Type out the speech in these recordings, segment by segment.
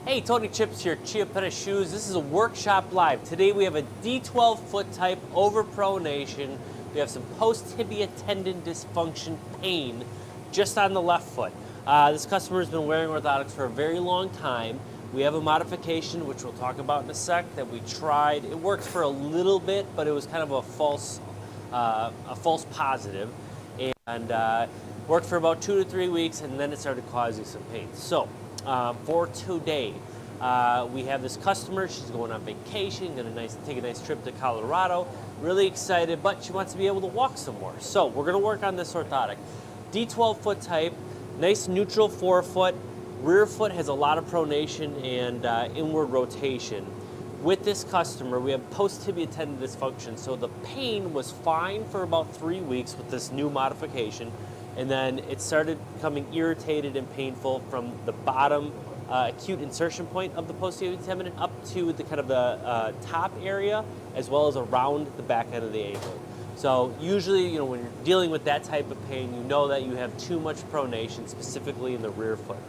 Hey, Tony Chips here, Chiappetta Shoes. This is a workshop live. Today we have a D12 foot type overpronation. We have some post-tibia tendon dysfunction pain just on the left foot. This customer has been wearing orthotics for a very long time. We have a modification, which we'll talk about in a sec, that we tried. It worked for a little bit, but it was kind of a false positive. And worked for about 2 to 3 weeks, and then it started causing some pain. So, for today, we have this customer. She's going on vacation, going to take a nice trip to Colorado. Really excited, but she wants to be able to walk some more. So we're going to work on this orthotic. D12 foot type, nice neutral forefoot. Rear foot has a lot of pronation and inward rotation. With this customer, we have post-tibia tendon dysfunction. So the pain was fine for about 3 weeks with this new modification. And then it started becoming irritated and painful from the bottom acute insertion point of the posterior tendon up to the kind of the top area, as well as around the back end of the ankle. So usually, when you're dealing with that type of pain, you know that you have too much pronation, specifically in the rear foot.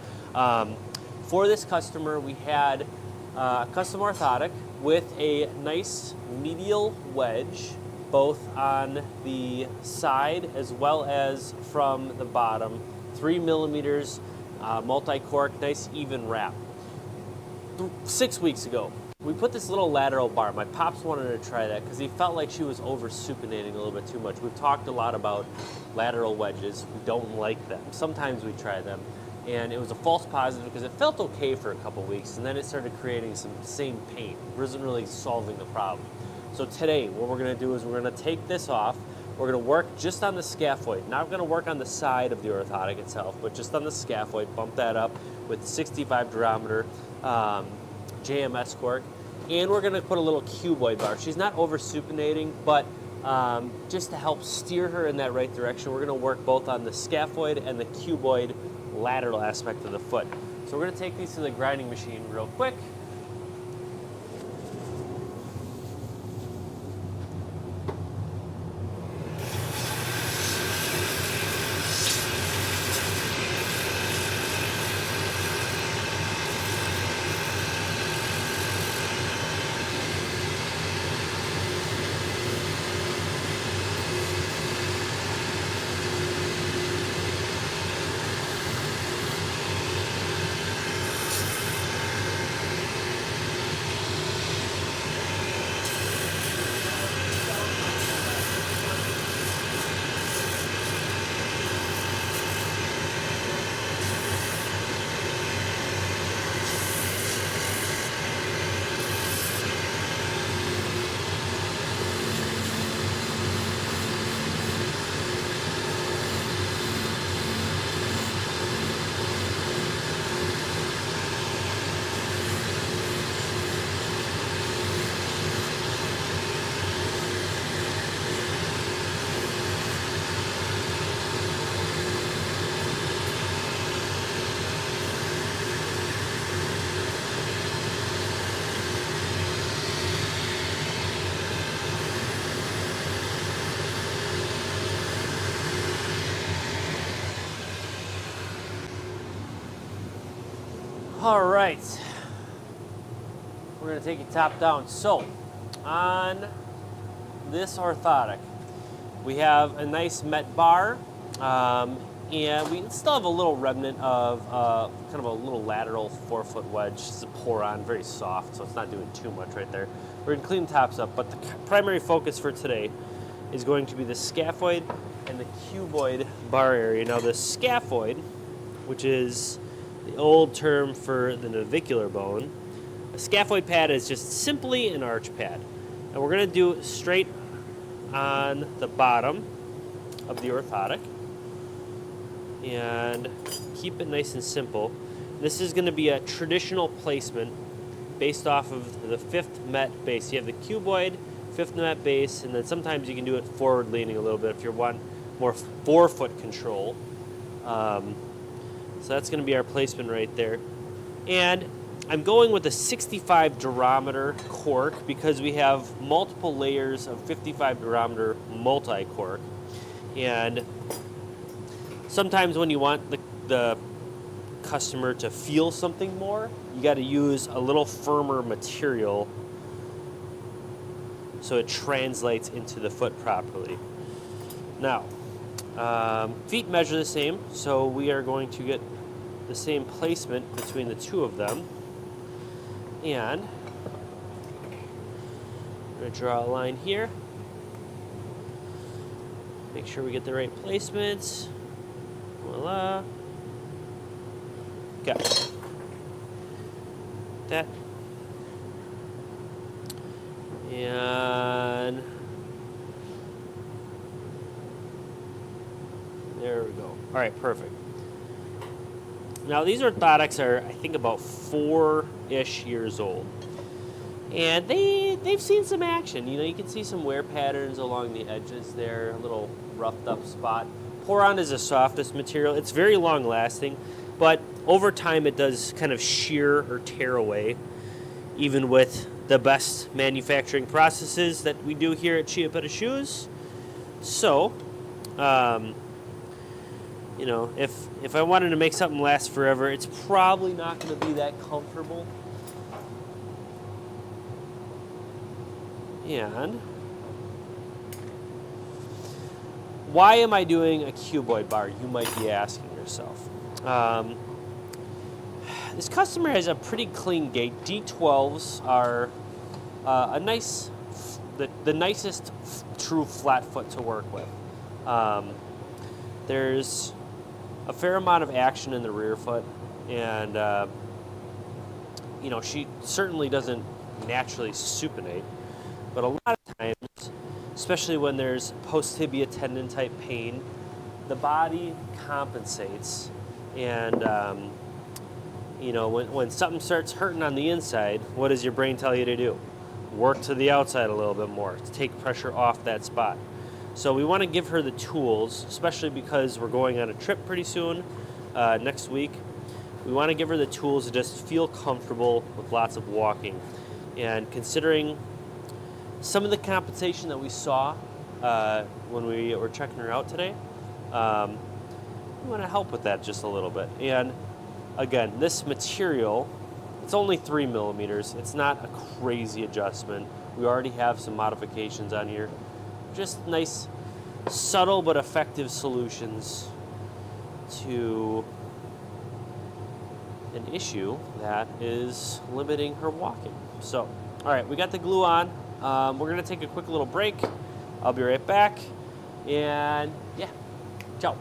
For this customer, we had a custom orthotic with a nice medial wedge, both on the side as well as from the bottom, 3 millimeters, multi-cork, nice even wrap. 6 weeks ago, we put this little lateral bar. My pops wanted to try that because he felt like she was over-supinating a little bit too much. We've talked a lot about lateral wedges. We don't like them. Sometimes we try them. And it was a false positive because it felt okay for a couple weeks, and then it started creating some same pain. It wasn't really solving the problem. So today, what we're going to do is we're going to take this off. We're going to work just on the scaphoid. Not going to work on the side of the orthotic itself, but just on the scaphoid. Bump that up with 65 durometer JMS cork. And we're going to put a little cuboid bar. She's not over-supinating, but just to help steer her in that right direction, we're going to work both on the scaphoid and the cuboid lateral aspect of the foot. So we're going to take these to the grinding machine real quick. All right, we're going to take it top down. So, on this orthotic, we have a nice met bar, and we still have a little remnant of kind of a little lateral forefoot wedge. It's a pour-on, very soft, so it's not doing too much right there. We're going to clean the tops up, but the primary focus for today is going to be the scaphoid and the cuboid bar area. Now, the scaphoid, which is the old term for the navicular bone. A scaphoid pad is just simply an arch pad. And we're going to do it straight on the bottom of the orthotic. And keep it nice and simple. This is going to be a traditional placement based off of the 5th met base. You have the cuboid, 5th met base, and then sometimes you can do it forward leaning a little bit if you want more forefoot control. So that's going to be our placement right there. And I'm going with a 65 durometer cork because we have multiple layers of 55 durometer multi-cork. And sometimes when you want the customer to feel something more, you got to use a little firmer material so it translates into the foot properly. Now, feet measure the same, so we are going to get the same placement between the two of them. And I'm going to draw a line here. Make sure we get the right placements. Voila. Okay. That. And there we go. All right, perfect. Now these orthotics are, I think, about 4-ish years old. And they've seen some action. You know, you can see some wear patterns along the edges there, a little roughed up spot. Poron is the softest material. It's very long lasting, but over time it does kind of shear or tear away, even with the best manufacturing processes that we do here at Chiappetta Shoes. So, you know, if I wanted to make something last forever, it's probably not going to be that comfortable. And why am I doing a cuboid bar, you might be asking yourself. This customer has a pretty clean gait. D12s are a nice, the nicest true flat foot to work with. There's a fair amount of action in the rear foot, and you know, she certainly doesn't naturally supinate, but a lot of times, especially when there's post-tibia tendon type pain, the body compensates, and you know, when something starts hurting on the inside, what does your brain tell you to do? Work to the outside a little bit more to take pressure off that spot. So we want to give her the tools, especially because we're going on a trip pretty soon, next week. We want to give her the tools to just feel comfortable with lots of walking. And considering some of the compensation that we saw when we were checking her out today, we want to help with that just a little bit. And again, this material, it's only 3 millimeters. It's not a crazy adjustment. We already have some modifications on here. Just nice, subtle but effective solutions to an issue that is limiting her walking. So, all right, we got the glue on. We're gonna take a quick little break. I'll be right back. And yeah, ciao.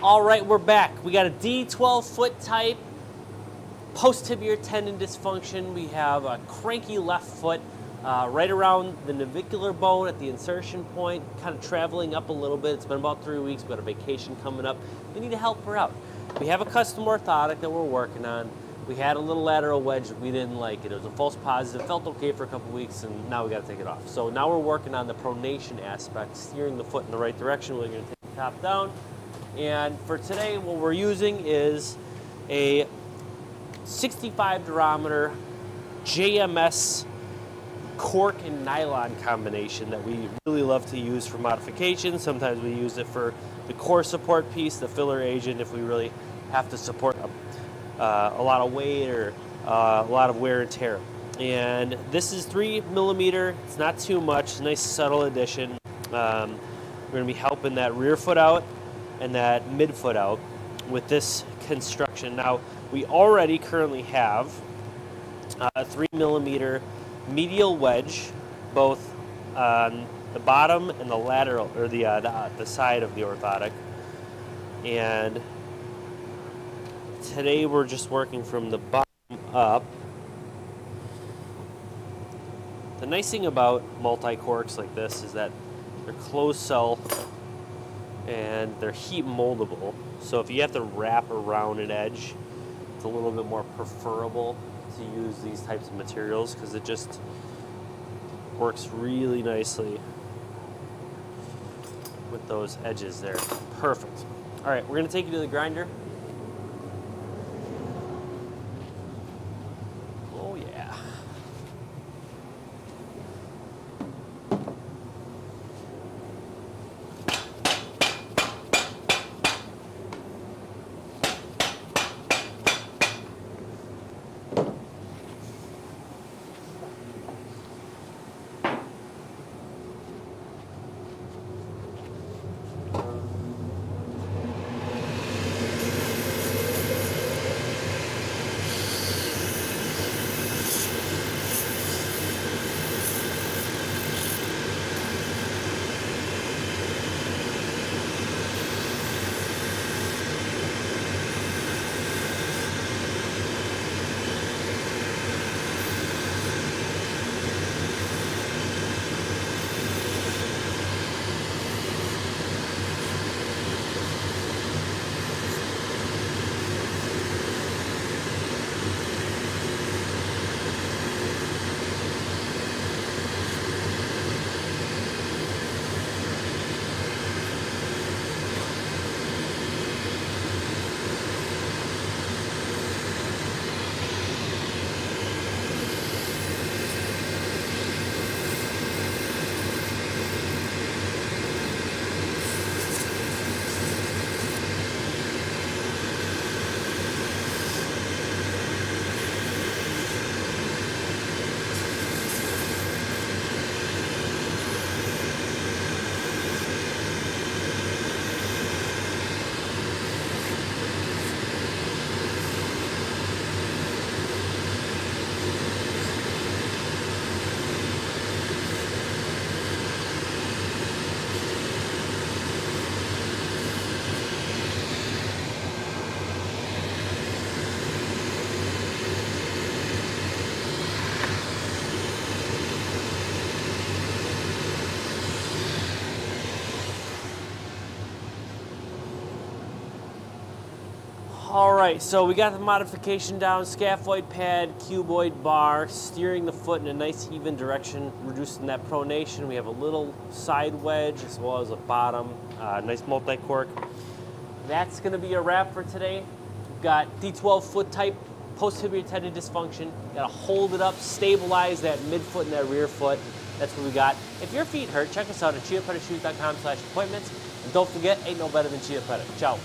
All right, we're back. We got a D12 foot type, post-tibial tendon dysfunction. We have a cranky left foot right around the navicular bone at the insertion point, kind of traveling up a little bit. It's been about 3 weeks. We've got a vacation coming up. We need to help her out. We have a custom orthotic that we're working on. We had a little lateral wedge. We didn't like it. It was a false positive. Felt okay for a couple weeks, and now we got to take it off. So now we're working on the pronation aspect, steering the foot in the right direction. We're going to take the top down. And for today, what we're using is a 65 durometer JMS cork and nylon combination that we really love to use for modification. Sometimes we use it for the core support piece, the filler agent, if we really have to support a lot of weight or a lot of wear and tear. And this is 3 millimeter. It's not too much. It's a nice subtle addition. We're going to be helping that rear foot out and that midfoot out with this construction. Now, we already currently have a 3 millimeter medial wedge, both on the bottom and the lateral, or the side of the orthotic. And today we're just working from the bottom up. The nice thing about multi-corks like this is that they're closed cell and they're heat moldable. So if you have to wrap around an edge, it's a little bit more preferable to use these types of materials because it just works really nicely with those edges there. Perfect. All right, we're gonna take you to the grinder. Oh yeah. All right, so we got the modification down, scaphoid pad, cuboid bar, steering the foot in a nice even direction, reducing that pronation. We have a little side wedge as well as a bottom, nice multi-cork. That's gonna be a wrap for today. We've got D12 foot type, post-tibial tendon dysfunction. Gotta hold it up, stabilize that midfoot and that rear foot. That's what we got. If your feet hurt, check us out at chiappettashoes.com/appointments. And don't forget, ain't no better than Chiappetta. Ciao.